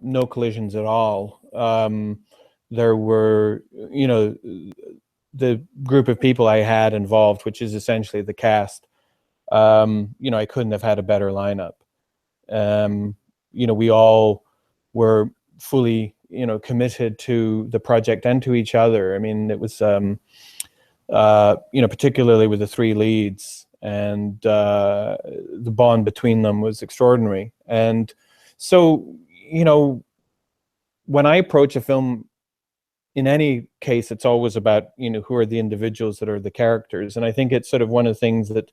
no collisions at all. There were, the group of people I had involved, which is essentially the cast. I couldn't have had a better lineup. We all were fully, committed to the project and to each other. I mean, it was, particularly with the three leads, and the bond between them was extraordinary. And so, when I approach a film, in any case, it's always about, who are the individuals that are the characters. And I think it's sort of one of the things that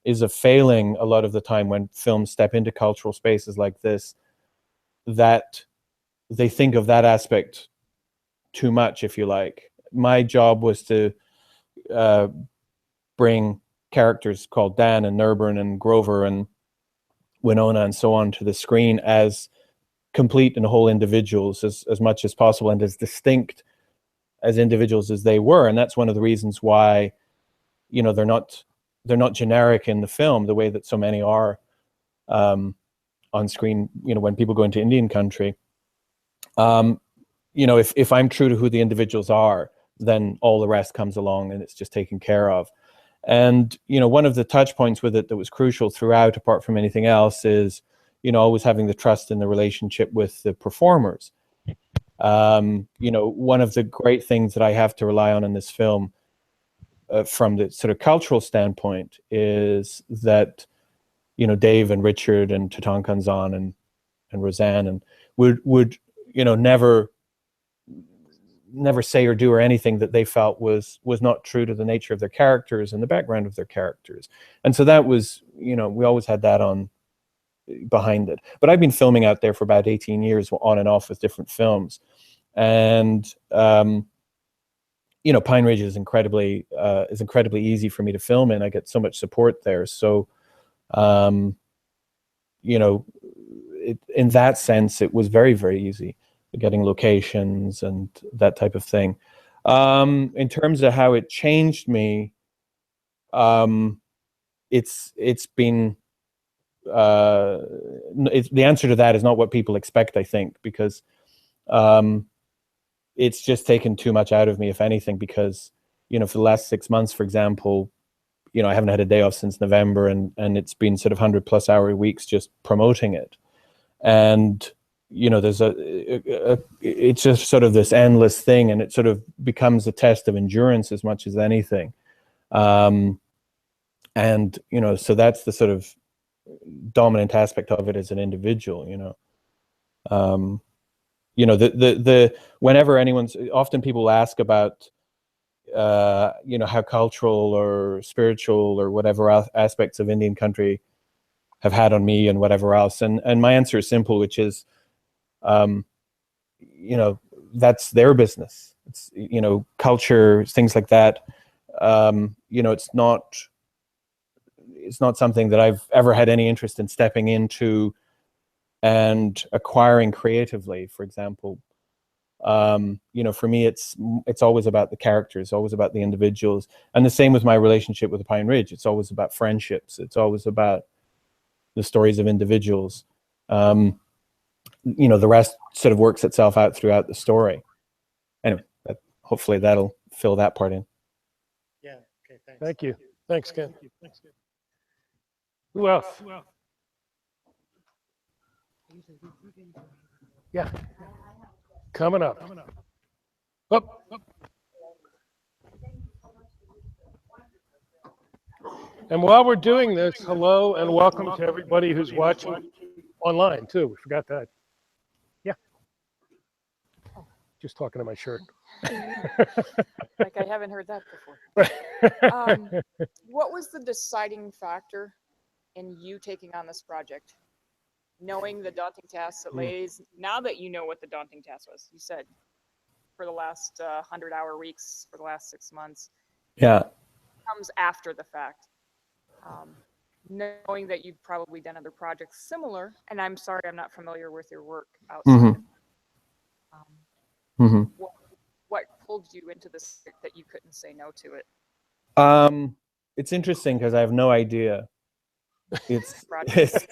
is a failing a lot of the time when films step into cultural spaces like this, that they think of that aspect too much, if you like. My job was to bring characters called Dan and Nerburn and Grover and Winona and so on to the screen as complete and whole individuals, as much as possible, and as distinct as individuals as they were. And that's one of the reasons why, they're not generic in the film the way that so many are on screen, when people go into Indian country. If I'm true to who the individuals are, then all the rest comes along and it's just taken care of. And, one of the touch points with it that was crucial throughout, apart from anything else, is, always having the trust in the relationship with the performers. One of the great things that I have to rely on in this film, from the sort of cultural standpoint, is that, Dave and Richard and Tatankanzan and Roseanne and would never say or do or anything that they felt was not true to the nature of their characters and the background of their characters. And so that was, we always had that on behind it. But I've been filming out there for about 18 years on and off with different films. And, Pine Ridge is incredibly easy for me to film in. I get so much support there. So, in that sense, it was very, very easy getting locations and that type of thing. In terms of how it changed me, it's been, the answer to that is not what people expect, I think, because it's just taken too much out of me, if anything, because, for the last 6 months, for example, I haven't had a day off since November, and it's been sort of 100+ hour weeks just promoting it. And, there's it's just sort of this endless thing, and it sort of becomes a test of endurance as much as anything. And, so that's the sort of dominant aspect of it as an individual, whenever often people ask about, how cultural or spiritual or whatever aspects of Indian country have had on me and whatever else. And my answer is simple, which is, that's their business. It's, culture, things like that. It's not something that I've ever had any interest in stepping into and acquiring creatively, for example. For me, it's always about the characters, always about the individuals. And the same with my relationship with the Pine Ridge. It's always about friendships. It's always about the stories of individuals. The rest sort of works itself out throughout the story. Anyway, hopefully that'll fill that part in. Yeah. Okay. Thanks. Thank you. Thanks, Ken. Who else? Yeah. Coming up. Up. And while we're doing this, hello and welcome to everybody who's watching online too. We forgot that. Yeah. Just talking to my shirt. Like I haven't heard that before. What was the deciding factor in you taking on this project? Knowing the daunting task that lays, now that you know what the daunting task was, you said for the last 100-hour weeks, for the last 6 months. Yeah. Comes after the fact. Knowing that you've probably done other projects similar, and I'm sorry, I'm not familiar with your work outside. What pulled you into this that you couldn't say no to it? It's interesting because I have no idea. It's, project.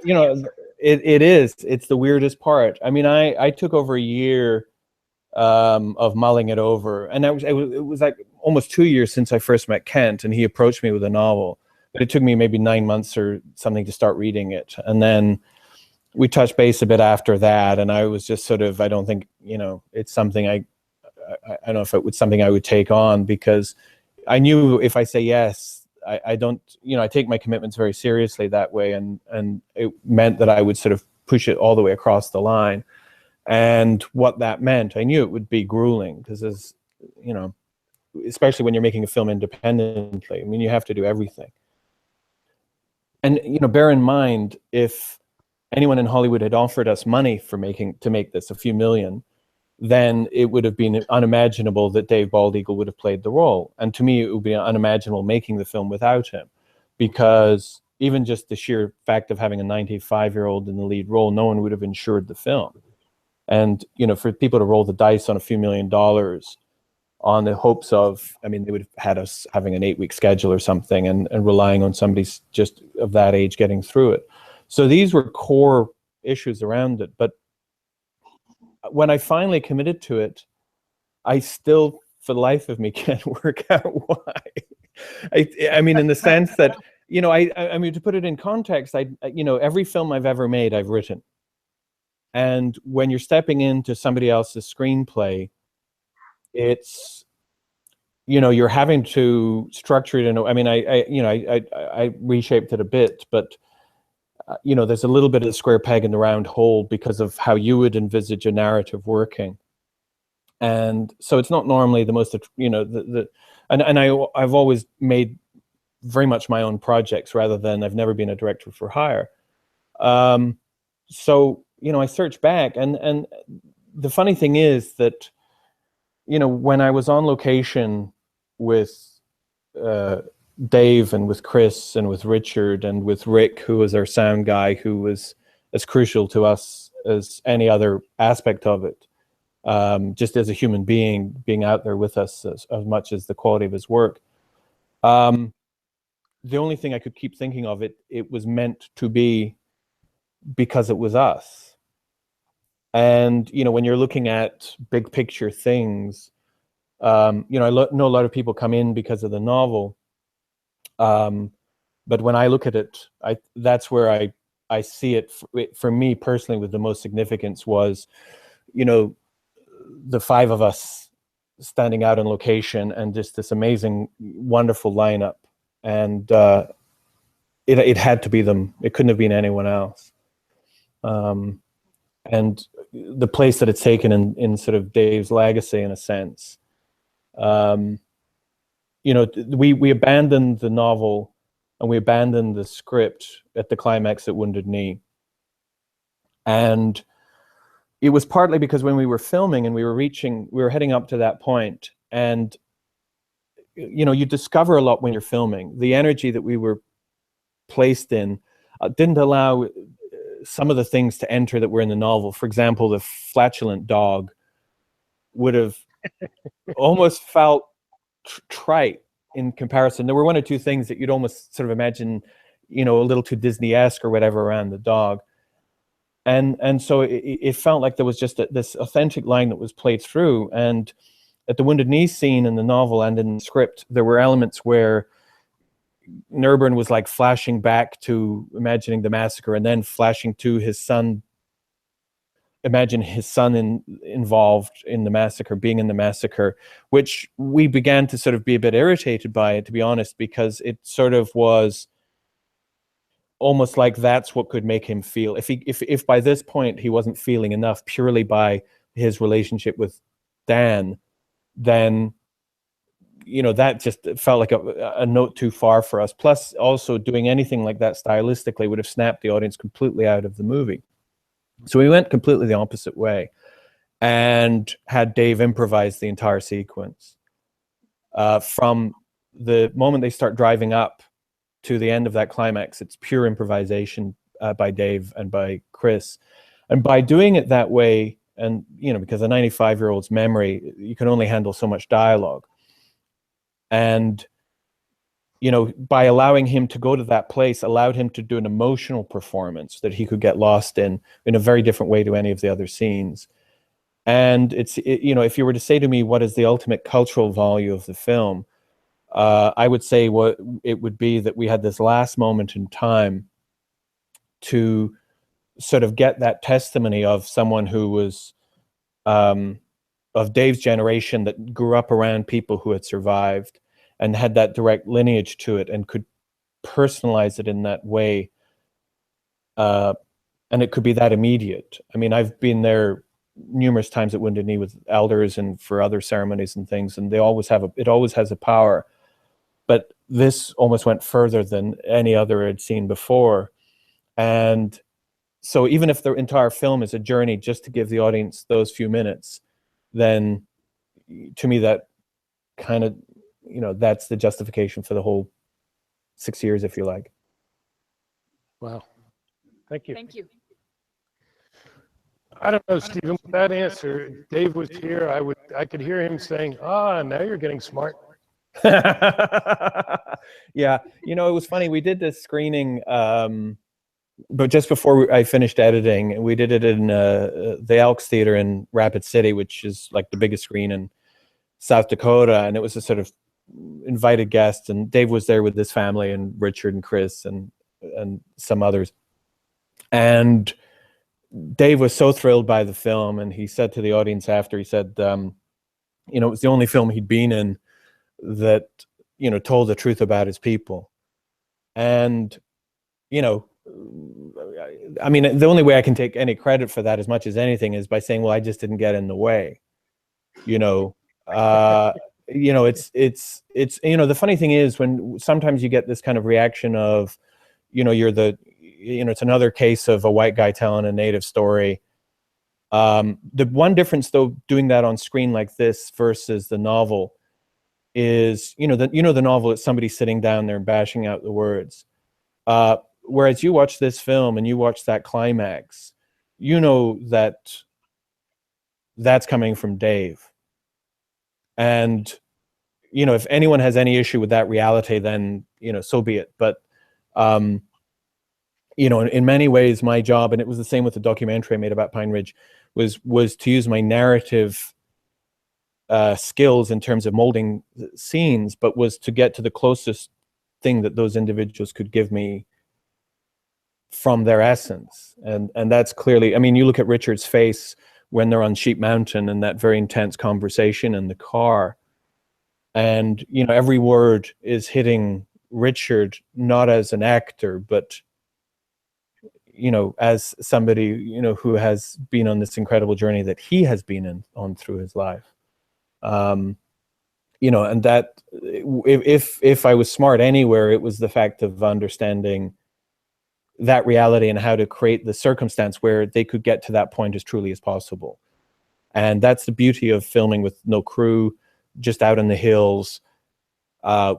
you know, it is. It's the weirdest part. I mean, I took over a year of mulling it over, and it was like almost 2 years since I first met Kent, and he approached me with a novel. But it took me maybe 9 months or something to start reading it, and then we touched base a bit after that, and I was just sort of, I don't think, you know, it's something I don't know if it was something I would take on, because I knew if I say yes, I don't, you know, I take my commitments very seriously that way, and it meant that I would sort of push it all the way across the line. And what that meant, I knew it would be grueling, because, as you know, especially when you're making a film independently, I mean, you have to do everything. And, you know, bear in mind, if anyone in Hollywood had offered us money for to make this, a few million, then it would have been unimaginable that Dave Bald Eagle would have played the role. And to me, it would be unimaginable making the film without him, because even just the sheer fact of having a 95-year-old in the lead role, no one would have insured the film. And, you know, for people to roll the dice on a few $1 million on the hopes of, I mean, they would have had us having an 8-week schedule or something, and relying on somebody just of that age getting through it. So these were core issues around it. But when I finally committed to it, I still, for the life of me, can't work out why. I mean, in the sense that, you know, I mean, to put it in context, you know, every film I've ever made, I've written. And when you're stepping into somebody else's screenplay, it's, you know, you're having to structure it in I mean, I reshaped it a bit, but you know, there's a little bit of the square peg in the round hole because of how you would envisage a narrative working. And so it's not normally the most, you know, and I've always made very much my own projects, rather than, I've never been a director for hire. So, you know, I searched back, and the funny thing is that, you know, when I was on location with Dave and with Chris and with Richard and with Rick, who was our sound guy, who was as crucial to us as any other aspect of it, just as a human being out there with us as much as the quality of his work. The only thing I could keep thinking of, it was meant to be, because it was us. And, you know, when you're looking at big picture things, you know, I know a lot of people come in because of the novel. But when I look at it, that's where I see it, for me personally, with the most significance was, you know, the 5 of us standing out on location, and just this amazing, wonderful lineup. And it had to be them. It couldn't have been anyone else. And the place that it's taken in sort of Dave's legacy, in a sense. You know, we abandoned the novel and we abandoned the script at the climax at Wounded Knee. And it was partly because when we were filming and we were heading up to that point, and, you know, you discover a lot when you're filming. The energy that we were placed in didn't allow some of the things to enter that were in the novel. For example, the flatulent dog would have almost felt trite in comparison. There were 1 or 2 things that you'd almost sort of imagine, you know, a little too Disney-esque or whatever around the dog. And so it felt like there was just this authentic line that was played through. And at the Wounded Knee scene in the novel and in the script, there were elements where Nerburn was like flashing back to imagining the massacre, and then flashing to his son, imagine his son involved in the massacre, being in the massacre, which we began to sort of be a bit irritated by it, to be honest, because it sort of was almost like that's what could make him feel. If by this point he wasn't feeling enough purely by his relationship with Dan, then, you know, that just felt like a note too far for us. Plus, also doing anything like that stylistically would have snapped the audience completely out of the movie. So we went completely the opposite way and had Dave improvise the entire sequence. From the moment they start driving up to the end of that climax, it's pure improvisation by Dave and by Chris. And by doing it that way, and, you know, because a 95-year-old's memory, you can only handle so much dialogue. And you know, by allowing him to go to that place, allowed him to do an emotional performance that he could get lost in a very different way to any of the other scenes. And you know, if you were to say to me, what is the ultimate cultural value of the film? I would say what it would be that we had this last moment in time to sort of get that testimony of someone who was of Dave's generation, that grew up around people who had survived and had that direct lineage to it and could personalize it in that way. And it could be that immediate. I mean, I've been there numerous times at Wounded Knee with elders and for other ceremonies and things, and it always has a power. But this almost went further than any other I'd seen before. And so even if the entire film is a journey just to give the audience those few minutes, then to me that kind of, you know, that's the justification for the whole 6 years, if you like. Wow. Thank you. Thank you. I don't know, Stephen, with that answer, if Dave was here, I could hear him saying, now you're getting smart. Yeah, you know, it was funny. We did this screening, but just before I finished editing, we did it in the Elks Theater in Rapid City, which is like the biggest screen in South Dakota. And it was a sort of invited guest, and Dave was there with his family and Richard and Chris and some others. And Dave was so thrilled by the film, and he said to the audience after, he said, you know, it was the only film he'd been in that, you know, told the truth about his people. And, you know, I mean, the only way I can take any credit for that as much as anything is by saying, well, I just didn't get in the way, you know. You know, it's you know, the funny thing is when sometimes you get this kind of reaction of, you know, it's another case of a white guy telling a native story. The one difference though, doing that on screen like this versus the novel is, you know, the novel, it's somebody sitting down there and bashing out the words. Whereas you watch this film and you watch that climax, you know that that's coming from Dave. And, you know, if anyone has any issue with that reality, then, you know, so be it. But, you know, in many ways, my job, and it was the same with the documentary I made about Pine Ridge, was to use my narrative skills in terms of molding scenes, but was to get to the closest thing that those individuals could give me from their essence. And that's clearly, I mean, you look at Richard's face when they're on Sheep Mountain and that very intense conversation in the car, and, you know, every word is hitting Richard not as an actor, but, you know, as somebody, you know, who has been on this incredible journey that he has been on through his life. You know, and that if I was smart anywhere, it was the fact of understanding that reality and how to create the circumstance where they could get to that point as truly as possible. And that's the beauty of filming with no crew, just out in the hills,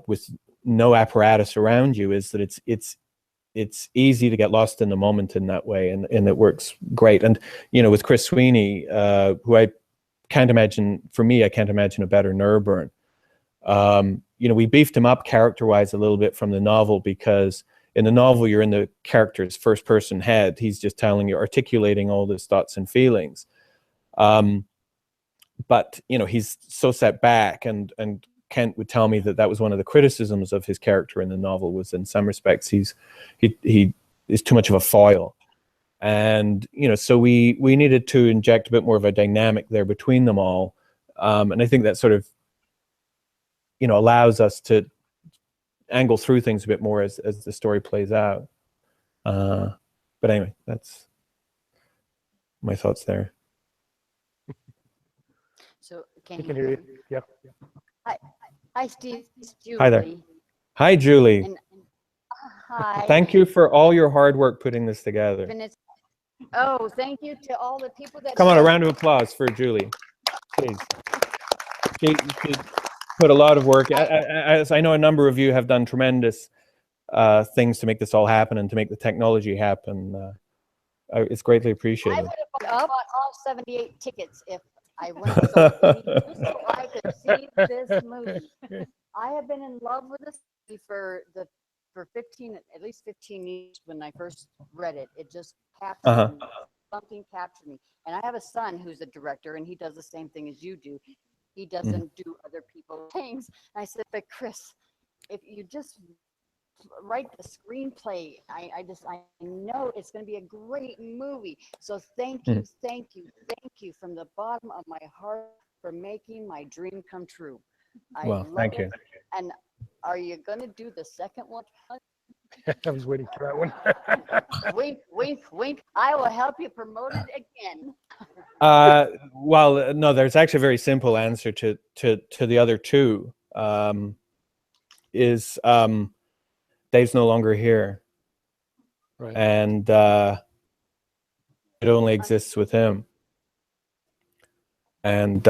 with no apparatus around you, is that it's easy to get lost in the moment in that way, and it works great. And, you know, with Chris Sweeney, who I can't imagine a better Nerburn. You know, we beefed him up character-wise a little bit from the novel, because in the novel, you're in the character's first-person head. He's just telling you, articulating all his thoughts and feelings. But, you know, he's so set back, and Kent would tell me that was one of the criticisms of his character in the novel, was in some respects he is too much of a foil. And, you know, so we needed to inject a bit more of a dynamic there between them all. And I think that sort of, you know, allows us to angle through things a bit more as the story plays out. But anyway, that's my thoughts there. So You can hear you. Yeah. Hi, Steve. It's Julie. Hi there. Hi, Julie. And, hi. Thank you for all your hard work putting this together. Oh, thank you to all the people that. Come on, a round of applause for Julie, please. She put a lot of work. As I know, a number of you have done tremendous things to make this all happen and to make the technology happen. It's greatly I appreciated. would have bought all 78 tickets if I went so I could see this movie. I have been in love with this for 15, at least 15 years when I first read it. It just captured me. Something captured me. And I have a son who's a director, and he does the same thing as you do. He doesn't do other people's things. And I said, but Chris, if you just write the screenplay, I know it's going to be a great movie. So thank you from the bottom of my heart for making my dream come true. Well, thank you. And are you going to do the second one? I was waiting for that one. Wink, wink, wink. I will help you promote it again. Well, no, there's actually a very simple answer to the other two. Dave's no longer here, Right. and it only exists with him. And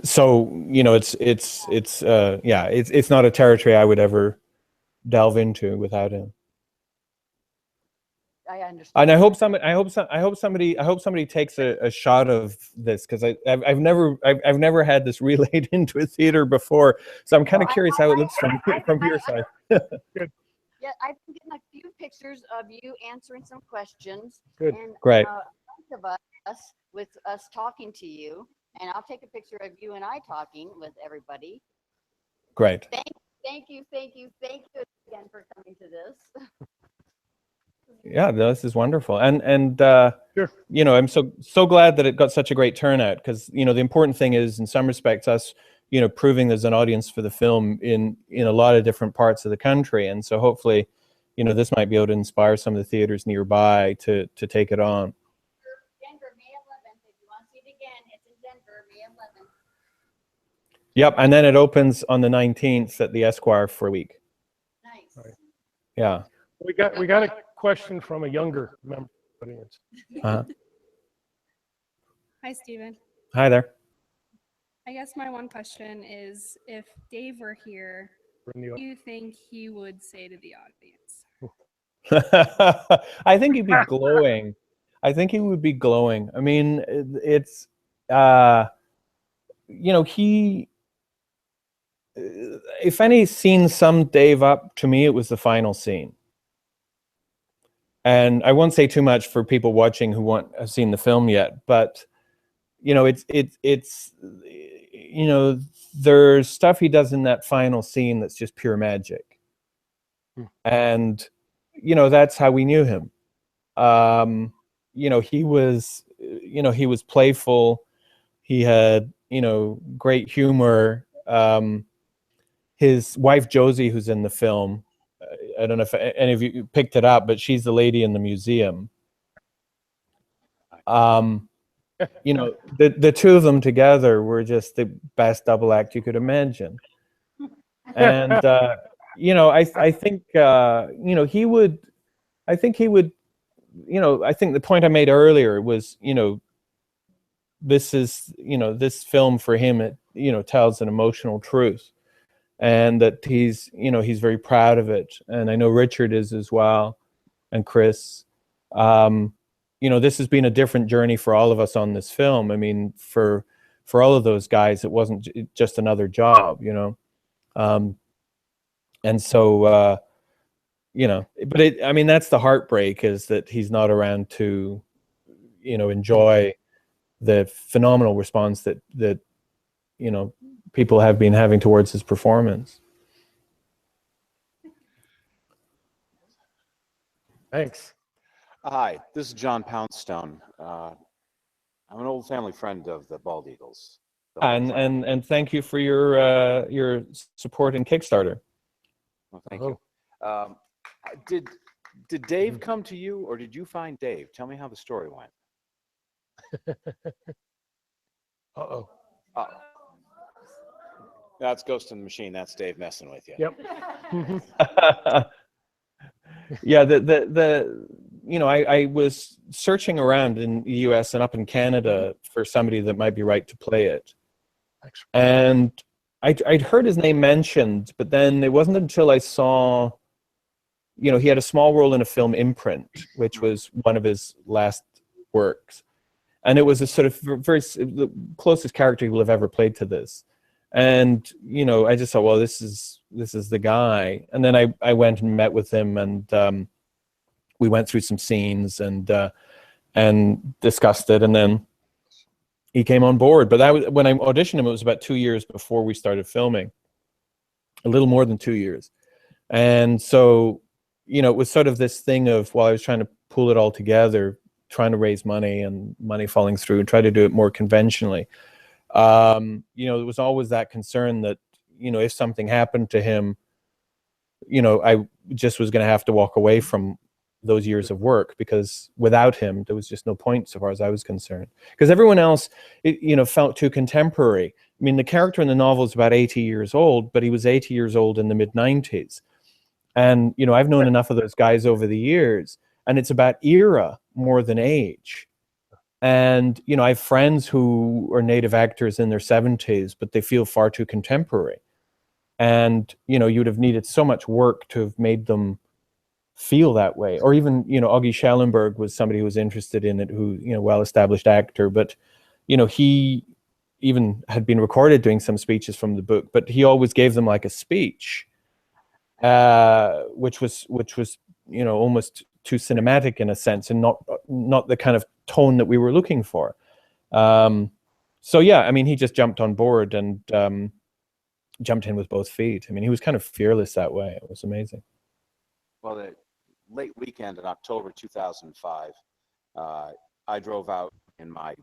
so, you know, it's not a territory I would ever delve into without him. I understand. And I hope somebody takes a shot of this, because I've never had this relayed into a theater before, so I'm kind of curious how it looks from your side. Good. Yeah, I've been getting a few pictures of you answering some questions. Good. And Great. a bunch of us with us talking to you, and I'll take a picture of you and I talking with everybody. Great. Thank you again for coming to this. Yeah, this is wonderful, and Sure. you know, I'm so glad that it got such a great turnout, because you know the important thing is, in some respects, us, you know, proving there's an audience for the film in a lot of different parts of the country, and so hopefully, you know, this might be able to inspire some of the theaters nearby to take it on. Denver, May 11th. If you want to see it again, it's in Denver, May 11th. Yep, and then it opens on the 19th at the Esquire for a week. Nice. Right. Yeah. We got a question from a younger member of the audience. Hi, Stephen. Hi there. I guess my one question is, if Dave were here, From the what do you think he would say to the audience? I think he'd be glowing. I think he would be glowing. I mean, it's you know, if any scene summed Dave up, to me it was the final scene. And I won't say too much for people watching who have seen the film yet, but you know, it's you know, there's stuff he does in that final scene that's just pure magic. And you know, that's how we knew him. You know, he was playful. He had, you know, great humor. His wife Josie, who's in the film, I don't know if any of you picked it up, but she's the lady in the museum. You know, the two of them together were just the best double act you could imagine. And you know, I think you know, he would, you know, I think the point I made earlier was, you know, this is, you know, this film for him, it, you know, tells an emotional truth, and that he's, you know, he's very proud of it. And I know Richard is as well, and Chris. You know, this has been a different journey for all of us on this film. I mean, for all of those guys, it wasn't just another job, you know. And so, you know, but I mean, that's the heartbreak, is that he's not around to, you know, enjoy the phenomenal response that you know, people have been having towards his performance. Thanks. Hi, this is John Poundstone. I'm an old family friend of the Bald Eagles. And thank you for your support in Kickstarter. Well, thank you. Did Dave come to you, or did you find Dave? Tell me how the story went. Uh-oh. That's Ghost in the Machine. That's Dave messing with you. Yep. Yeah, you know, I was searching around in the US and up in Canada for somebody that might be right to play it. And I'd heard his name mentioned, but then it wasn't until I saw, you know, he had a small role in a film, Imprint, which was one of his last works. And it was a sort of very the closest character he will have ever played to this. And, you know, I just thought, well, this is the guy. And then I went and met with him, and we went through some scenes and discussed it. And then he came on board. But that was, when I auditioned him, it was about 2 years before we started filming, a little more than 2 years. And so, you know, it was sort of this thing of, while I was trying to pull it all together, trying to raise money and money falling through, and try to do it more conventionally. You know, there was always that concern that, you know, if something happened to him, you know, I just was going to have to walk away from those years of work, because without him, there was just no point so far as I was concerned. Because everyone else, you know, felt too contemporary. I mean, the character in the novel is about 80 years old, but he was 80 years old in the mid-90s. And, you know, I've known enough of those guys over the years, and it's about era more than age. And, you know, I have friends who are native actors in their 70s, but they feel far too contemporary. And, you know, you would have needed so much work to have made them feel that way. Or even, you know, Augie Schellenberg was somebody who was interested in it, who, you know, well-established actor, but, you know, he even had been recorded doing some speeches from the book, but he always gave them like a speech, which was, you know, almost too cinematic in a sense, and not the kind of tone that we were looking for. So yeah, I mean, he just jumped on board and jumped in with both feet. I mean, he was kind of fearless that way. It was amazing. Well, the late weekend in October 2005, I drove out in my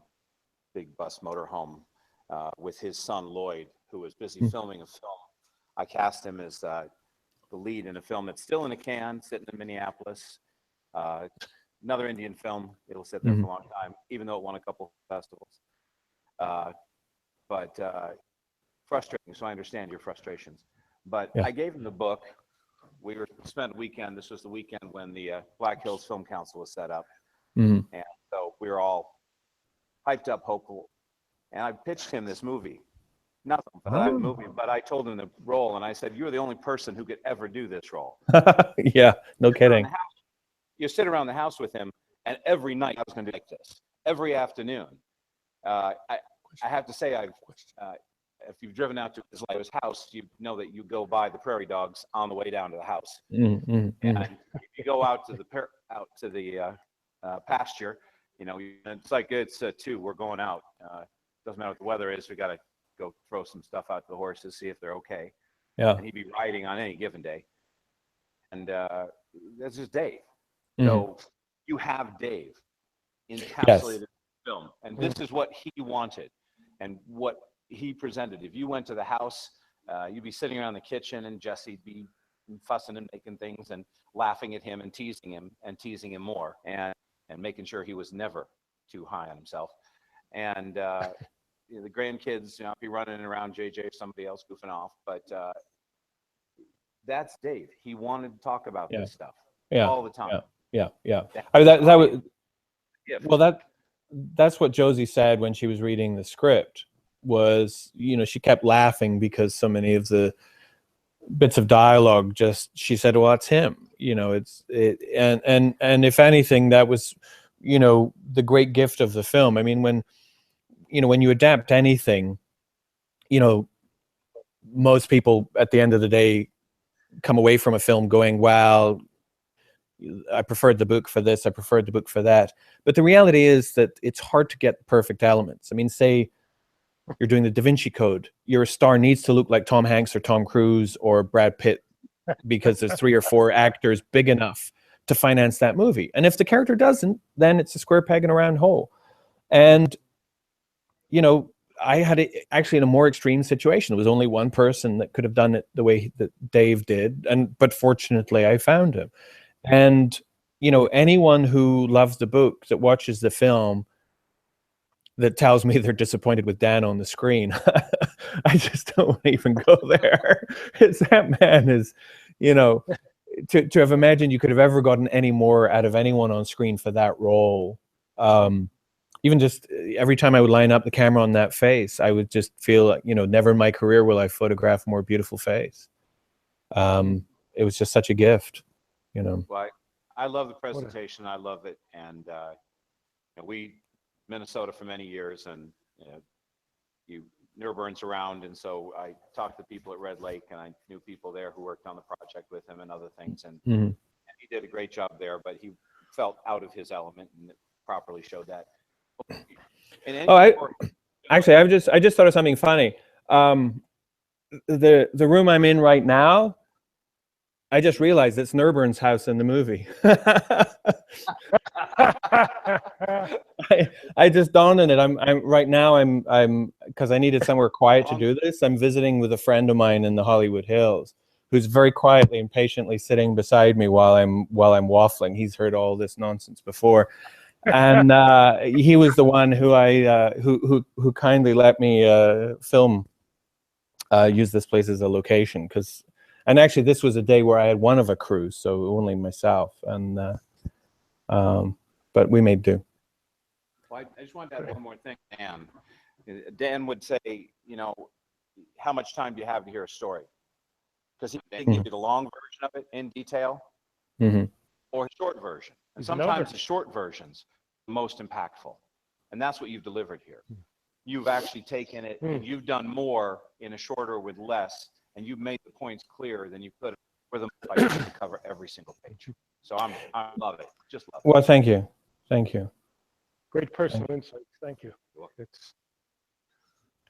big bus motorhome with his son, Lloyd, who was busy filming a film. I cast him as the lead in a film that's still in a can, sitting in Minneapolis. Another Indian film. It'll sit there for a long time, even though it won a couple festivals. But frustrating, so I understand your frustrations. But Yeah. I gave him the book. We spent a weekend. This was the weekend when the Black Hills Film Council was set up. And so we were all hyped up, hopeful. And I pitched him this movie. Nothing but that movie, but I told him the role, and I said, "You're the only person who could ever do this role." Yeah, no kidding. You sit around the house with him, and every night I was going to do like this. Every afternoon. I have to say, if you've driven out to his house, you know that you go by the prairie dogs on the way down to the house. And if you go out to the pasture, you know, it's like it's 2. We're going out. Doesn't matter what the weather is. We got to go throw some stuff out to the horses, see if they're okay. Yeah. And he'd be riding on any given day. And that's just Dave. So you have Dave encapsulated in the film, and this is what he wanted and what he presented. If you went to the house, you'd be sitting around the kitchen, and Jesse'd be fussing and making things and laughing at him and teasing him more, and making sure he was never too high on himself. And you know, the grandkids, you know, be running around JJ or somebody else goofing off, but that's Dave. He wanted to talk about this stuff all the time. Yeah. I mean, that was, well, that's what Josie said when she was reading the script. Was, you know, she kept laughing because so many of the bits of dialogue, just, she said, well, that's him, you know. And if anything, that was, you know, the great gift of the film. I mean, when you adapt anything, you know, most people at the end of the day come away from a film going, well, I preferred the book for this, I preferred the book for that. But the reality is that it's hard to get perfect elements. I mean, say you're doing the Da Vinci Code, your star needs to look like Tom Hanks or Tom Cruise or Brad Pitt, because there's 3 or 4 actors big enough to finance that movie. And if the character doesn't, then it's a square peg in a round hole. And, you know, I had it actually in a more extreme situation. There was only one person that could have done it the way that Dave did. But fortunately I found him. And, you know, anyone who loves the book, that watches the film, that tells me they're disappointed with Dan on the screen, I just don't even go there. It's, that man is, you know, to have imagined you could have ever gotten any more out of anyone on screen for that role. Even just every time I would line up the camera on that face, I would just feel like, you know, never in my career will I photograph a more beautiful face. It was just such a gift, you know. Well, I love the presentation. I love it. And you know, Minnesota for many years, and you know, Nerburn's around, and so I talked to people at Red Lake, and I knew people there who worked on the project with him and other things, and he did a great job there, but he felt out of his element, and it properly showed that. Actually, I just thought of something funny. The room I'm in right now, I just realized it's Nerburn's house in the movie. I just dawned on it. I'm right now. I'm because I needed somewhere quiet to do this. I'm visiting with a friend of mine in the Hollywood Hills, who's very quietly and patiently sitting beside me while I'm waffling. He's heard all this nonsense before, and he was the one who who kindly let me film, use this place as a location, and actually this was a day where I had one of a crew, so only myself, and but we made do. Well, I just wanted to add one more thing, Dan. Dan would say, you know, how much time do you have to hear a story? Because he can give you the long version of it in detail, or a short version. And sometimes the short version's the most impactful. And that's what you've delivered here. You've actually taken it and you've done more in a shorter with less, and you've made the points clearer than you could have for them to cover every single page. So I love it. Just love it. Well, thank you. Thank you. Great personal insights. Thank you.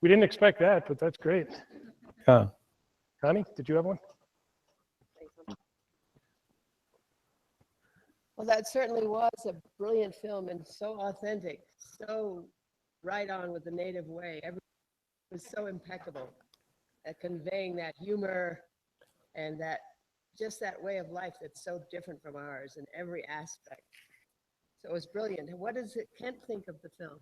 We didn't expect that, but that's great. Connie, did you have one? Well, that certainly was a brilliant film and so authentic, so right on with the native way. Everything was so impeccable at conveying that humor and that just that way of life that's so different from ours in every aspect. So it was brilliant. And what does Kent think of the film?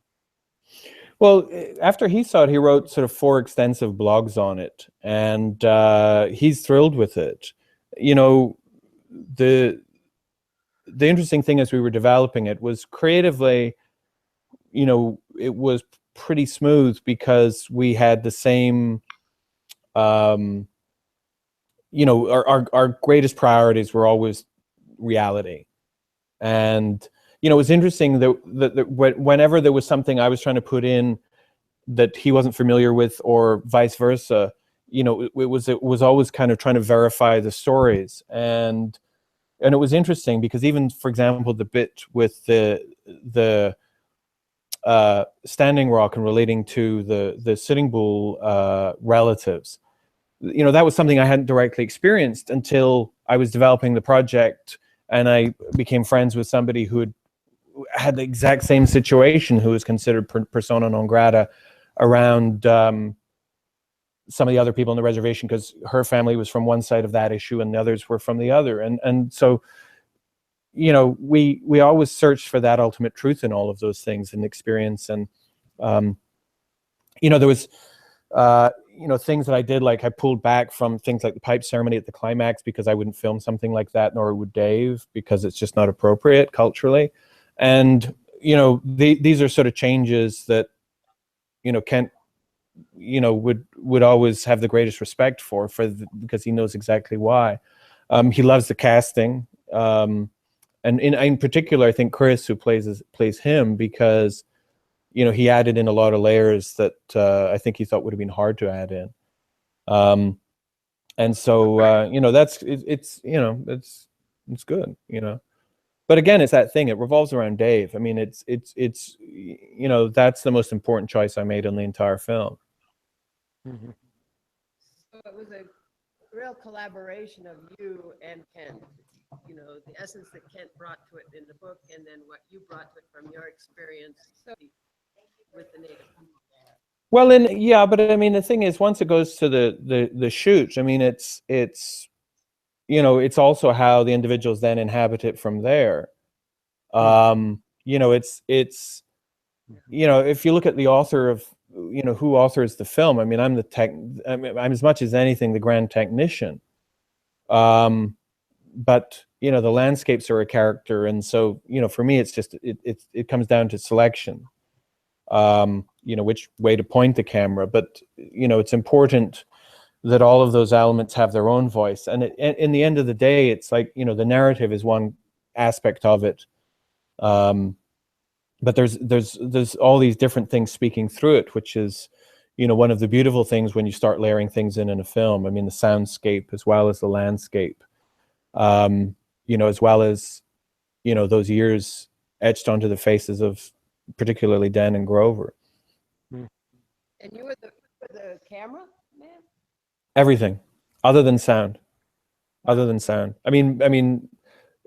Well, after he saw it, he wrote sort of 4 extensive blogs on it, and he's thrilled with it. You know, the interesting thing as we were developing it was creatively, you know, it was pretty smooth because we had the same, you know, our greatest priorities were always reality. And, you know, it was interesting that whenever there was something I was trying to put in that he wasn't familiar with, or vice versa, you know, it was always kind of trying to verify the stories. And it was interesting because even, for example, the bit with the Standing Rock and relating to the Sitting Bull relatives, you know, that was something I hadn't directly experienced until I was developing the project, and I became friends with somebody who had the exact same situation, who was considered persona non grata around some of the other people on the reservation, because her family was from one side of that issue and the others were from the other. And so, you know, we always searched for that ultimate truth in all of those things and experience. And, you know, there was, you know, things that I did, like I pulled back from things like the pipe ceremony at the climax because I wouldn't film something like that, nor would Dave, because it's just not appropriate culturally. And, you know, these are sort of changes that, you know, Kent, you know, would always have the greatest respect because he knows exactly why. He loves the casting, and in particular, I think Chris, who plays him, because, you know, he added in a lot of layers that I think he thought would have been hard to add in. And so, you know, it's you know, it's good, you know. But again, it's that thing. It revolves around Dave. I mean, it's you know, that's the most important choice I made in the entire film. So it was a real collaboration of you and Kent. You know, the essence that Kent brought to it in the book, and then what you brought to it from your experience with the native people. Well, yeah, but I mean, the thing is, once it goes to the shoot, I mean, it's you know, it's also how the individuals then inhabit it from there. You know, it's you know, if you look at the author of, you know, who authors the film, I mean, I'm as much as anything the grand technician. But, you know, the landscapes are a character, and so, you know, for me, it's just it comes down to selection. You know, which way to point the camera, but, you know, it's important that all of those elements have their own voice. And in the end of the day, it's like, you know, the narrative is one aspect of it, but there's all these different things speaking through it, which is, you know, one of the beautiful things when you start layering things in a film, I mean, the soundscape as well as the landscape, you know, as well as, you know, those years etched onto the faces of particularly Dan and Grover. And you were the camera man? Everything other than sound. Other than sound. I mean,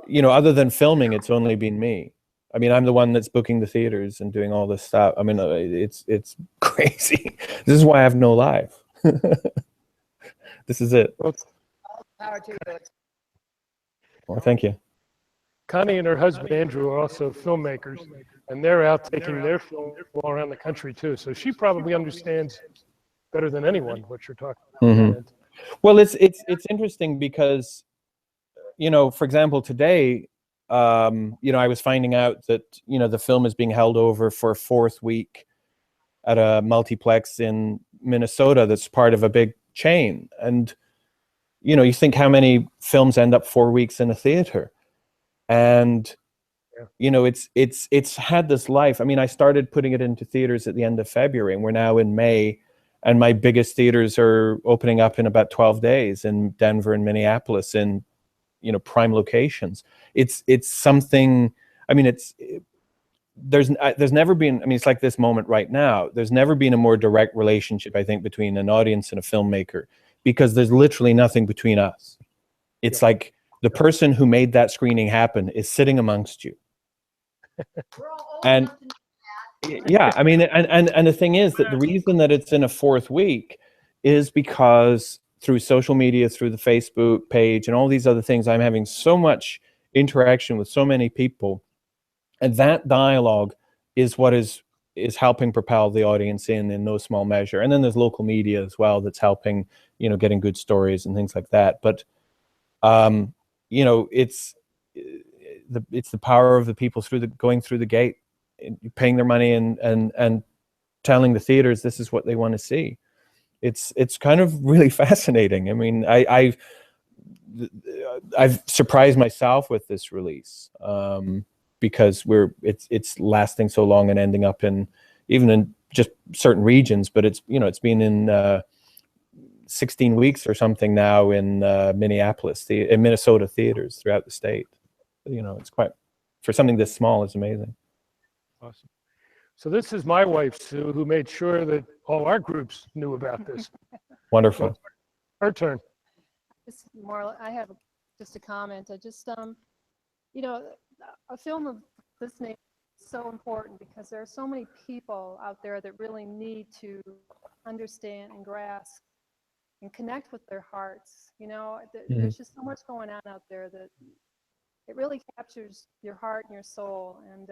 you know, other than filming, it's only been me. I mean, I'm the one that's booking the theaters and doing all this stuff. I mean, it's crazy. This is why I have no life. This is it. All power to you. Well, thank you. Connie and her husband Andrew are also filmmakers, and they're out taking their film all around the country too. So she probably understands better than anyone what you're talking about. Well, it's interesting because, you know, for example, today, you know, I was finding out that, you know, the film is being held over for a 4th week at a multiplex in Minnesota that's part of a big chain. And, you know, you think how many films end up 4 weeks in a theater. And, you know, it's had this life. I mean, I started putting it into theaters at the end of February, and we're now in May. And my biggest theaters are opening up in about 12 days in Denver and Minneapolis in, you know, prime locations. It's something, I mean, there's never been, I mean, it's like this moment right now. There's never been a more direct relationship, I think, between an audience and a filmmaker, because there's literally nothing between us. It's like the person who made that screening happen is sitting amongst you. And yeah, I mean, and the thing is that the reason that it's in a 4th week is because through social media, through the Facebook page and all these other things, I'm having so much interaction with so many people. And that dialogue is what is helping propel the audience in no small measure. And then there's local media as well that's helping, you know, getting good stories and things like that. But, you know, it's the power of the people going through the gate, paying their money and telling the theaters this is what they want to see. It's kind of really fascinating. I mean, I've surprised myself with this release, because it's lasting so long and ending up even in just certain regions, but it's, you know, it's been in 16 weeks or something now in Minnesota theaters throughout the state. You know, it's quite, for something this small, it's amazing. Awesome. So this is my wife, Sue, who made sure that all our groups knew about this. Wonderful. So, her turn. I have just a comment. I just, you know, a film of this nature is so important because there are so many people out there that really need to understand and grasp and connect with their hearts. You know, there's just so much going on out there that it really captures your heart and your soul. And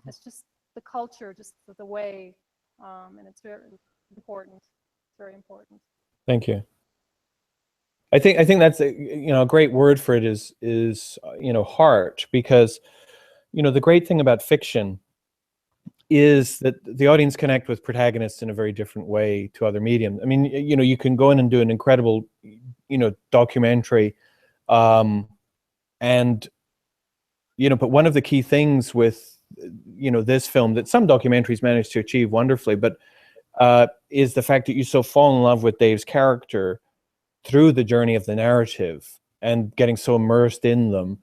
it's just the culture, just the way, and it's very important. It's very important. Thank you. I think that's a great word for it is heart, because the great thing about fiction is that the audience connect with protagonists in a very different way to other mediums. I mean, you can go in and do an incredible documentary, but one of the key things with this film that some documentaries manage to achieve wonderfully, but is the fact that you so fall in love with Dave's character through the journey of the narrative and getting so immersed in them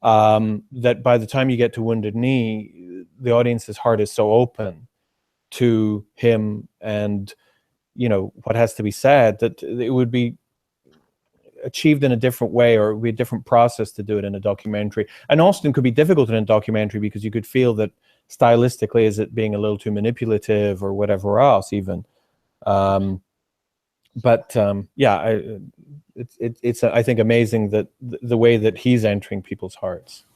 that by the time you get to Wounded Knee, the audience's heart is so open to him and what has to be said that it would be achieved in a different way, or it would be a different process to do it in a documentary. And Austin could be difficult in a documentary because you could feel that stylistically is it being a little too manipulative or whatever else even. It's I think amazing that the way that he's entering people's hearts.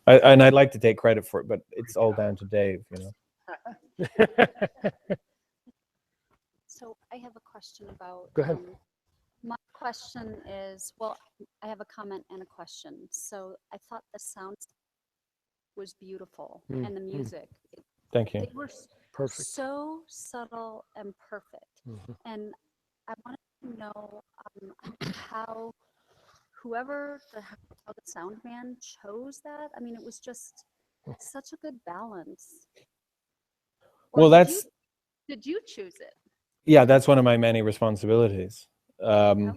And I'd like to take credit for it, but it's all down to Dave, So I have a question about. Go ahead. My question is, well, I have a comment and a question. So I thought the sound was beautiful and the music. Thank you. They were Perfect. so subtle and perfect. And I wanted to know how how the sound man chose that. I mean, it was just such a good balance. Well, that's Did you choose it? Yeah, that's one of my many responsibilities. Oh.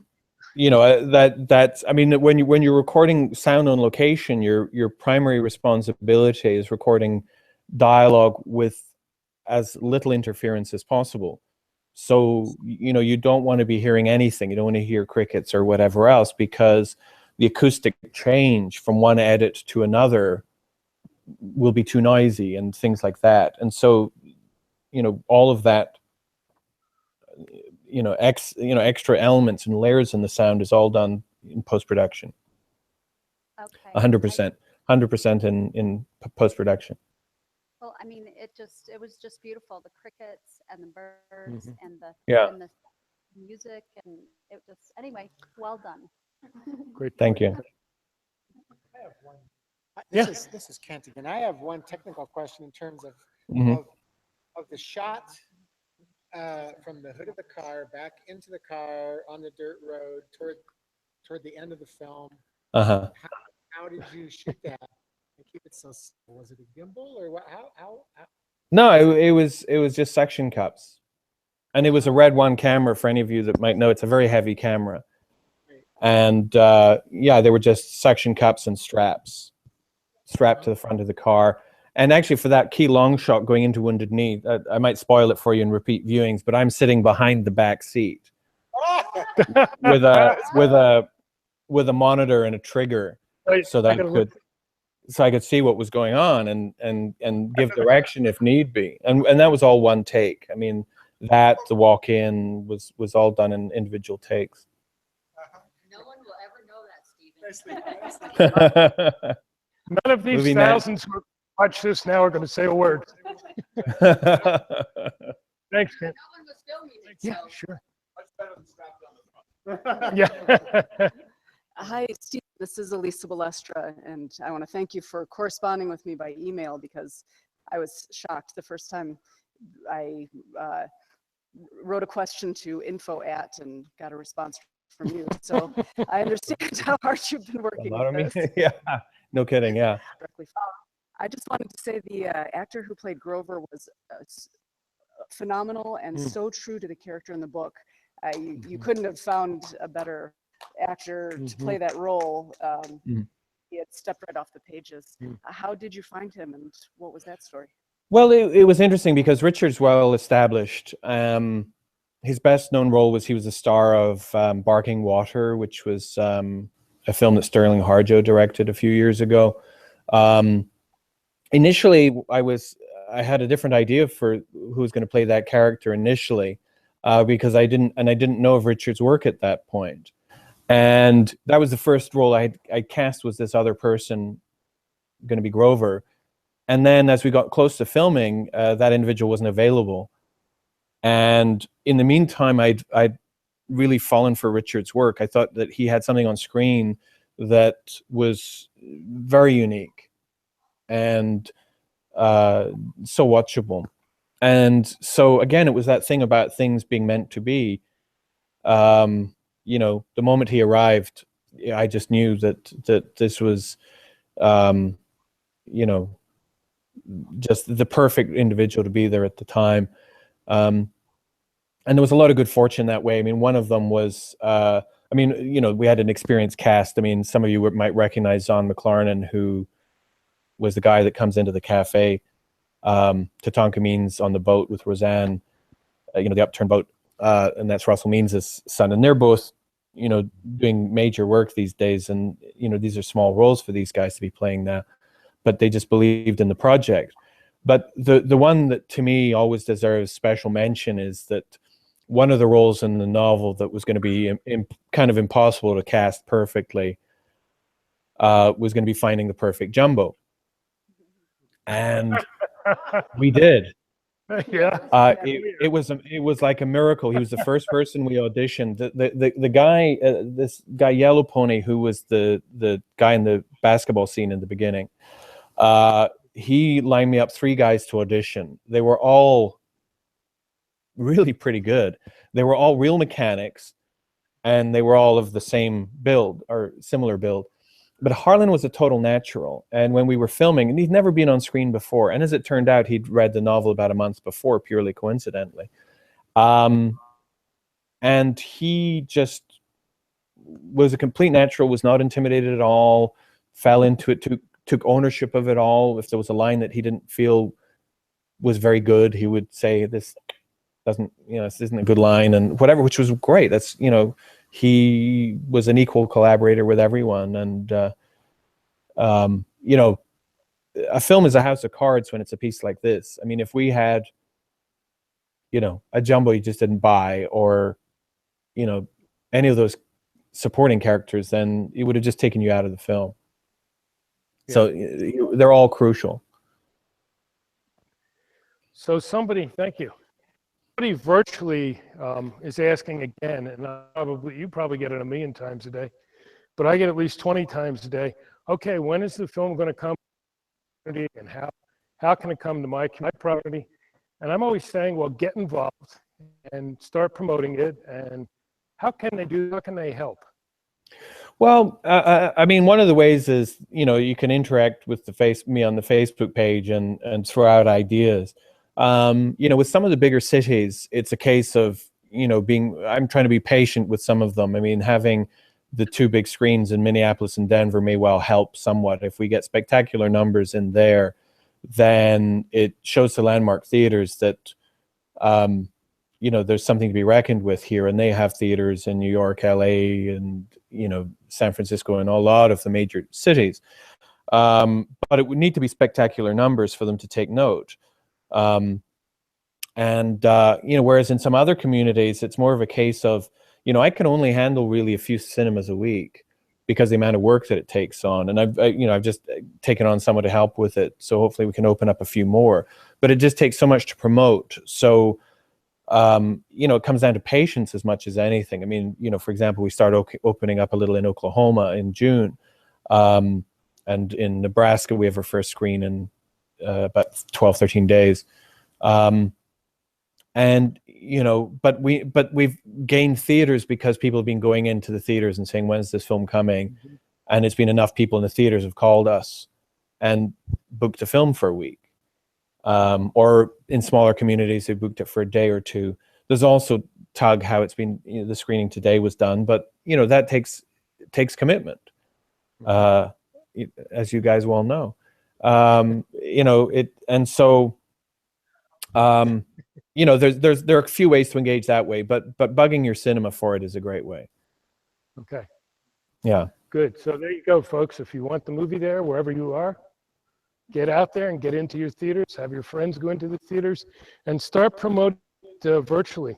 You know, that's, I mean, when you're recording sound on location, your primary responsibility is recording dialogue with as little interference as possible. So, you know, you don't want to be hearing anything. You don't want to hear crickets or whatever else, because the acoustic change from one edit to another will be too noisy and things like that. And so, you know, all of that, you know, extra elements and layers in the sound is all done in post-production. Okay. 100% in post-production. Well, I mean, it was just beautiful. The crickets and the birds and the music, and it just, anyway, well done. Great. Thank you. I have one. Yeah. This is Kent again. I have one technical question in terms of Mhm. of the shot from the hood of the car back into the car on the dirt road toward the end of the film. Uh-huh. How did you shoot that and keep it so simple? Was it a gimbal or what? How? No, it was just suction cups. And it was a Red One camera, for any of you that might know. It's a very heavy camera. And yeah, they were just suction cups and straps strapped to the front of the car. And actually, for that key long shot going into Wounded Knee, I might spoil it for you in repeat viewings, but I'm sitting behind the back seat with a monitor and a trigger, so that I could see what was going on and give direction if need be. And that was all one take. I mean, the walk in was all done in individual takes. No one will ever know that, Stephen. None of these thousands who watch this now are going to say a word. Thanks, Kent. No one was filming it, Yeah, so. sure. Much better than strapped on the front. Yeah. Hi, Steve. This is Elisa Balestra, and I want to thank you for corresponding with me by email, because I was shocked the first time I wrote a question to info@ and got a response from you. So I understand how hard you've been working with this. Yeah, no kidding. Yeah. I just wanted to say the actor who played Grover was phenomenal and so true to the character in the book. You couldn't have found a better actor to play that role. He had stepped right off the pages. How did you find him, and what was that story? Well, it was interesting because Richard's well established. His best known role was he was the star of Barking Water, which was a film that Sterling Harjo directed a few years ago. Initially, I had a different idea for who was going to play that character initially, because I didn't know of Richard's work at that point. And that was the first role I cast, was this other person going to be Grover. And then as we got close to filming, that individual wasn't available. And in the meantime, I'd really fallen for Richard's work. I thought that he had something on screen that was very unique and so watchable. And so again, it was that thing about things being meant to be. You know, the moment he arrived, I just knew that this was, you know, just the perfect individual to be there at the time. And there was a lot of good fortune that way. I mean, one of them was, I mean, you know, we had an experienced cast. I mean, some of you might recognize Zon McLarnon, who was the guy that comes into the cafe. Tatanka Means on the boat with Roseanne, you know, the upturned boat, and that's Russell Means' son. And they're both, you know, doing major work these days. And, you know, these are small roles for these guys to be playing now, but they just believed in the project. But the one that to me always deserves special mention is that one of the roles in the novel that was going to be kind of impossible to cast perfectly was going to be finding the perfect Jumbo. And we did. Yeah. It was like a miracle. He was the first person we auditioned. The guy, this guy Yellow Pony, who was the guy in the basketball scene in the beginning, he lined me up 3 guys to audition. They were all really pretty good. They were all real mechanics, and they were all of the same build or similar build. but Harlan was a total natural. And when we were filming, and he'd never been on screen before, and as it turned out, he'd read the novel about a month before, purely coincidentally. And he just was a complete natural, was not intimidated at all, fell into it, took ownership of it all. If there was a line that he didn't feel was very good, he would say, this doesn't, this isn't a good line, and whatever, which was great. That's, he was an equal collaborator with everyone. And, a film is a house of cards when it's a piece like this. I mean, if we had, a jumbo you just didn't buy, or, any of those supporting characters, then it would have just taken you out of the film. Yeah. So they're all crucial. So thank you. Somebody virtually is asking again, and you probably get it 1,000,000 times a day, but I get at least 20 times a day. Okay, when is the film going to come? And how can it come to my property? And I'm always saying, well, get involved and start promoting it. And how can they help? Well, I mean, one of the ways is, you can interact with me on the Facebook page and throw out ideas. With some of the bigger cities, it's a case of, I'm trying to be patient with some of them. I mean, having the 2 big screens in Minneapolis and Denver may well help somewhat. If we get spectacular numbers in there, then it shows the landmark theaters that, there's something to be reckoned with here. And they have theaters in New York, LA, and, San Francisco, and a lot of the major cities. But it would need to be spectacular numbers for them to take note. Whereas in some other communities, it's more of a case of, I can only handle really a few cinemas a week because the amount of work that it takes on. And I've just taken on someone to help with it. So hopefully we can open up a few more, but it just takes so much to promote. So, it comes down to patience as much as anything. I mean, for example, we started opening up a little in Oklahoma in June. And in Nebraska, we have our first screen in about 12, 13 days. But we've gained theaters because people have been going into the theaters and saying, when's this film coming? Mm-hmm. And it's been enough people in the theaters have called us and booked a film for a week. Or in smaller communities, they booked it for a day or 2. There's also Tug, how it's been, the screening today was done, but that takes commitment, as you guys well know. There are a few ways to engage that way, but bugging your cinema for it is a great way. Okay. Yeah. Good. So there you go, folks. If you want the movie there, wherever you are, get out there and get into your theaters, have your friends go into the theaters, and start promoting virtually.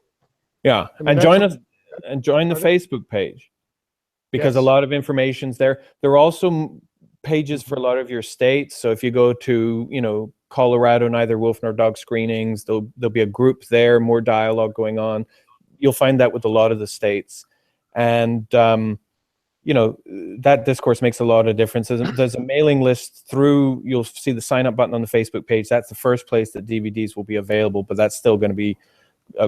Yeah. And join us, and join the Facebook page, because a lot of information's there. There are also pages for a lot of your states. So if you go to, Colorado, neither wolf nor dog screenings, there'll be a group there, more dialogue going on. You'll find that with a lot of the states. And, that discourse makes a lot of difference. There's a mailing list you'll see the sign up button on the Facebook page. That's the first place that DVDs will be available, but that's still going to be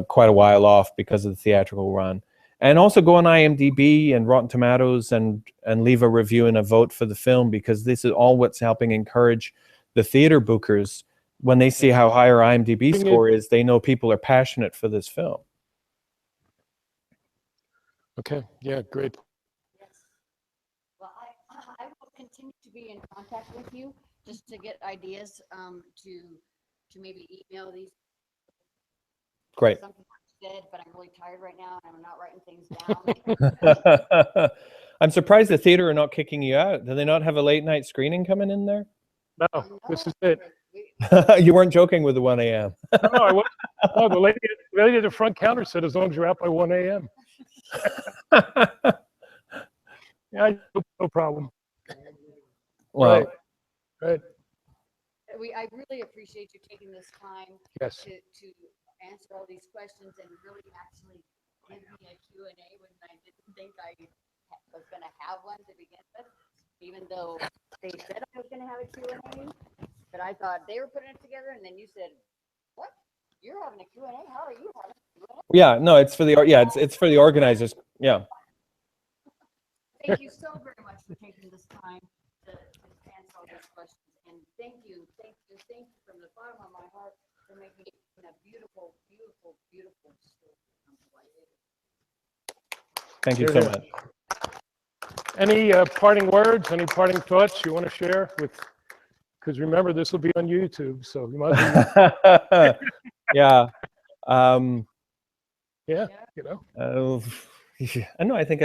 quite a while off because of the theatrical run. And also go on IMDb and Rotten Tomatoes and leave a review and a vote for the film, because this is all what's helping encourage the theater bookers. When they see how high our IMDb score is, they know people are passionate for this film. Okay. Yeah, great. Yes. Well, I will continue to be in contact with you just to get ideas to maybe email these. Great. Something I said, but I'm really tired right now and I'm not writing things down. I'm surprised the theater are not kicking you out. Do they not have a late night screening coming in there? No, this is it. You weren't joking with the 1 a.m. No, I wasn't. No, the lady at the front counter said as long as you're out by 1 a.m. Yeah, no problem. Well, right. I really appreciate you taking this time to answer all these questions and really actually give me a Q&A when I didn't think I was going to have one to begin with, even though they said I was going to have a Q&A, but I thought they were putting it together, and then you said, what? You're having a Q&A? How are you having a Q&A? Yeah, no, it's for the it's for the organizers. Yeah. Thank you so very much for taking this time to answer all these questions. And thank you from the bottom of my heart for making a beautiful, beautiful, beautiful story come to life. Thank you so much. Any parting words, any parting thoughts you want to share with, because remember, this will be on YouTube, so you might be. Yeah. Yeah, you know. I know. I think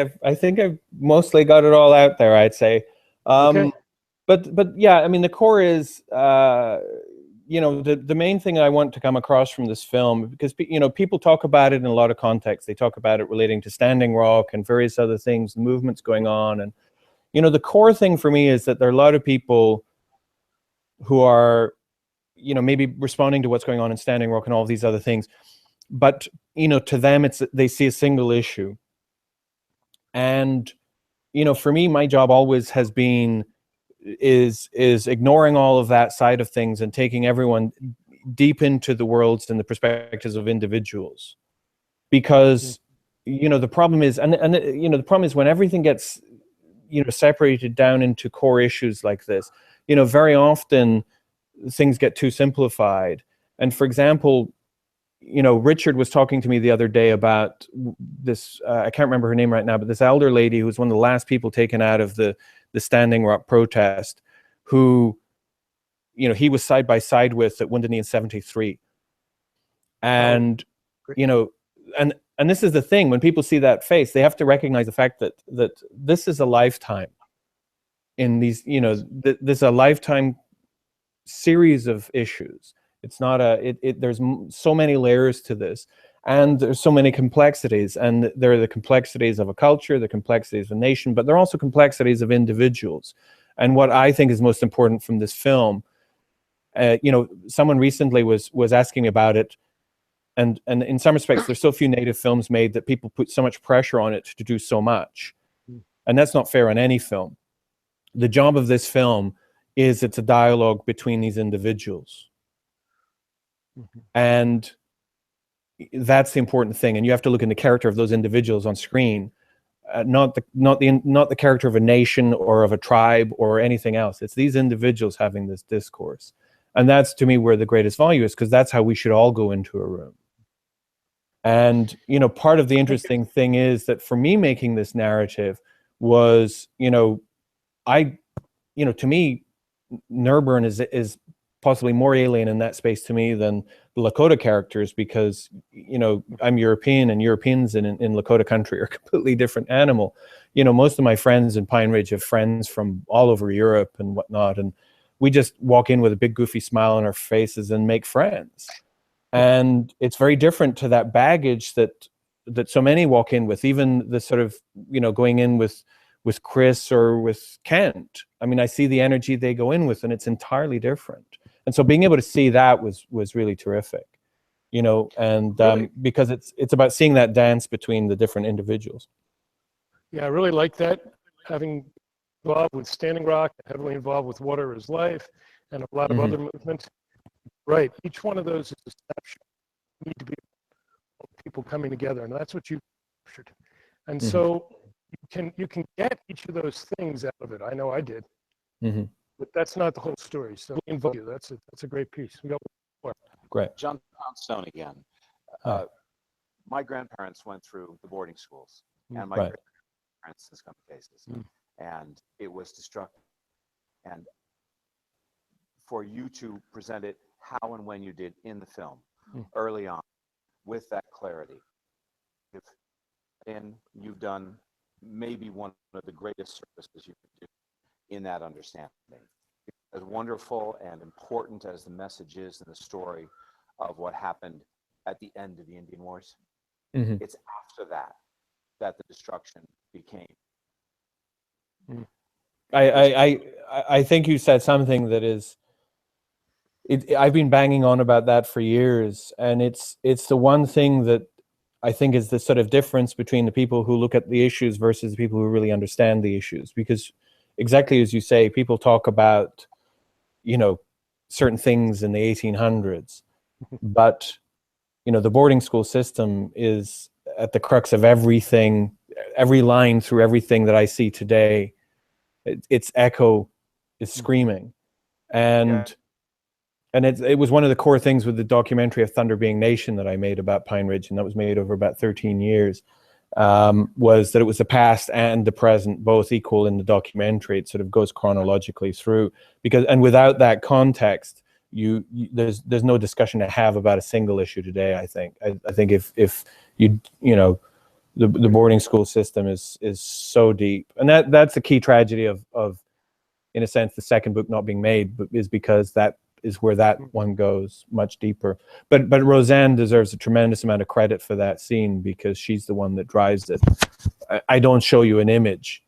I've mostly got it all out there, I'd say. Okay. But yeah, I mean, the core is, you know, the main thing I want to come across from this film, because, you know, people talk about it in a lot of contexts. They talk about it relating to Standing Rock and various other things, movements going on. And, you know, the core thing for me is that there are a lot of people who are, you know, maybe responding to what's going on in Standing Rock and all these other things. But, you know, to them, they see a single issue. And, you know, for me, my job always has been, is ignoring all of that side of things and taking everyone deep into the worlds and the perspectives of individuals. Because, you know, the problem is, and you know, the problem is when everything gets, you know, separated down into core issues like this, you know, very often things get too simplified. And for example, you know, Richard was talking to me the other day about this, I can't remember her name right now, but this elder lady who was one of the last people taken out of the Standing Rock protest, who, you know, he was side by side with at Wounded Knee in '73. And, you know, and this is the thing, when people see that face, they have to recognize the fact that this is a lifetime in these, you know, there's a lifetime series of issues. It's not there's so many layers to this, and there's so many complexities, and there are the complexities of a culture, the complexities of a nation, but there are also complexities of individuals. And what I think is most important from this film, you know, someone recently was asking me about it, and in some respects, there's so few Native films made that people put so much pressure on it to do so much, and that's not fair on any film. The job of this film is it's a dialogue between these individuals. And that's the important thing. And you have to look in the character of those individuals on screen, not the character of a nation or of a tribe or anything else. It's these individuals having this discourse. And that's, to me, where the greatest value is, because that's how we should all go into a room. And, you know, part of the interesting thing is that for me, making this narrative was, you know, to me, Nerburn is possibly more alien in that space to me than the Lakota characters, because, you know, I'm European, and Europeans in Lakota country are a completely different animal. You know, most of my friends in Pine Ridge have friends from all over Europe and whatnot, and we just walk in with a big goofy smile on our faces and make friends. And it's very different to that baggage that so many walk in with, even the sort of, you know, going in with Chris or with Kent. I mean, I see the energy they go in with, and it's entirely different. And so being able to see that was really terrific, you know, and really? Because it's about seeing that dance between the different individuals. Yeah, I really like that, having involved with Standing Rock, heavily involved with Water is Life, and a lot of other movements. Right, each one of those is a snapshot. You need to be people coming together, and that's what you captured. And so you can get each of those things out of it. I know I did, but that's not the whole story. So I invite you. That's a great piece. We got more. Great. John Poundstone again. My grandparents went through the boarding schools, and my great-grandparents in some cases, and it was destructive. And for you to present it how and when you did in the film, early on, with that clarity, you've done maybe one of the greatest services you could do in that understanding. As wonderful and important as the message is in the story of what happened at the end of the Indian Wars, it's after that the destruction became. I think you said something that is, I've been banging on about that for years, and it's the one thing that I think is the sort of difference between the people who look at the issues versus the people who really understand the issues. Because exactly as you say, people talk about, you know, certain things in the 1800s, but, you know, the boarding school system is at the crux of everything every line through everything that I see today, its echo is screaming. And it was one of the core things with the documentary of Thunder Being Nation that I made about Pine Ridge, and that was made over about 13 years, was that it was the past and the present both equal in the documentary. It sort of goes chronologically through, and without that context, there's no discussion to have about a single issue today. I think if you know, the boarding school system is so deep, and that's the key tragedy of in a sense the second book not being made, but is because that is where that one goes much deeper. But Roseanne deserves a tremendous amount of credit for that scene, because she's the one that drives it. I don't show you an image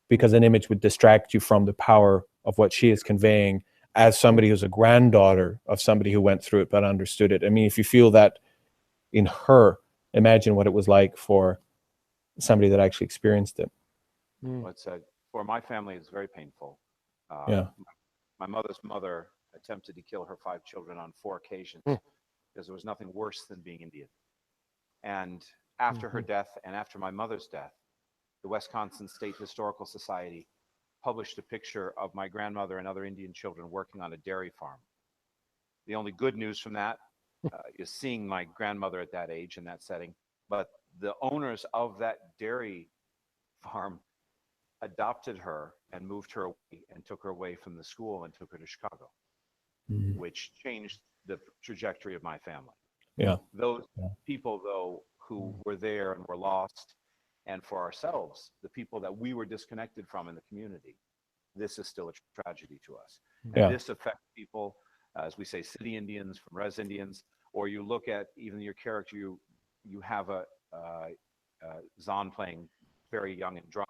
because an image would distract you from the power of what she is conveying as somebody who's a granddaughter of somebody who went through it but understood it. I mean, if you feel that in her, imagine what it was like for somebody that actually experienced it. For my family, it's very painful. My mother's mother attempted to kill her 5 children on 4 occasions because there was nothing worse than being Indian. And after her death and after my mother's death, the Wisconsin State Historical Society published a picture of my grandmother and other Indian children working on a dairy farm. The only good news from that is seeing my grandmother at that age in that setting. But the owners of that dairy farm adopted her and moved her away and took her away from the school and took her to Chicago, which changed the trajectory of my family. Those people, though, who were there and were lost, and for ourselves, the people that we were disconnected from in the community, this is still a tragedy to us. And this affects people, as we say, city Indians from res Indians, or you look at even your character, you have a Zahn playing very young and drunk.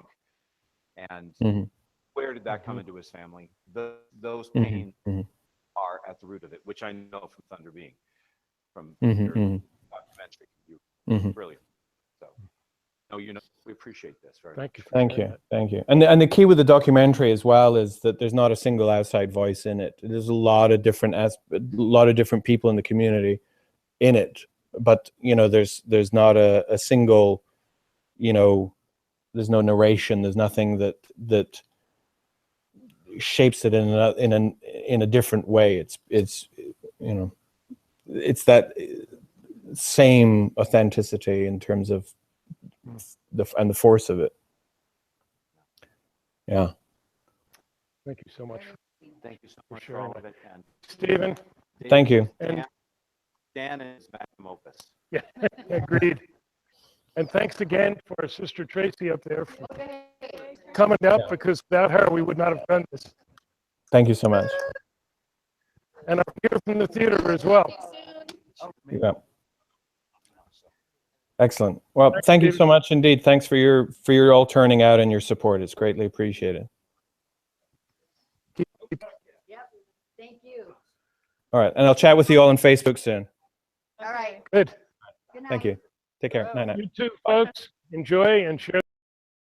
And where did that come into his family? Those pains are at the root of it, which I know from Thunder Being, from your documentary. Brilliant. So, no, you know, we appreciate this very much. Thank you. And the key with the documentary as well is that there's not a single outside voice in it. There's a lot of different people in the community in it, but you know, there's not a single, you know, there's no narration. There's nothing that shapes it in a different way. It's you know, it's that same authenticity in terms of the force of it. Yeah. Thank you so much. Thank you so much for all of it. And Stephen. Thank you. Dan is magnum opus. Yeah, agreed. And thanks again for our sister Tracy up there for coming up, because without her, we would not have done this. Thank you so much. And I'm here from the theater as well. Yeah. Excellent. Well, thank you so much indeed. Thanks for your all turning out and your support. It's greatly appreciated. Yep. Thank you. All right. And I'll chat with you all on Facebook soon. All right. Good. Good night. Thank you. Take care. Night night. You too, folks. Enjoy and share.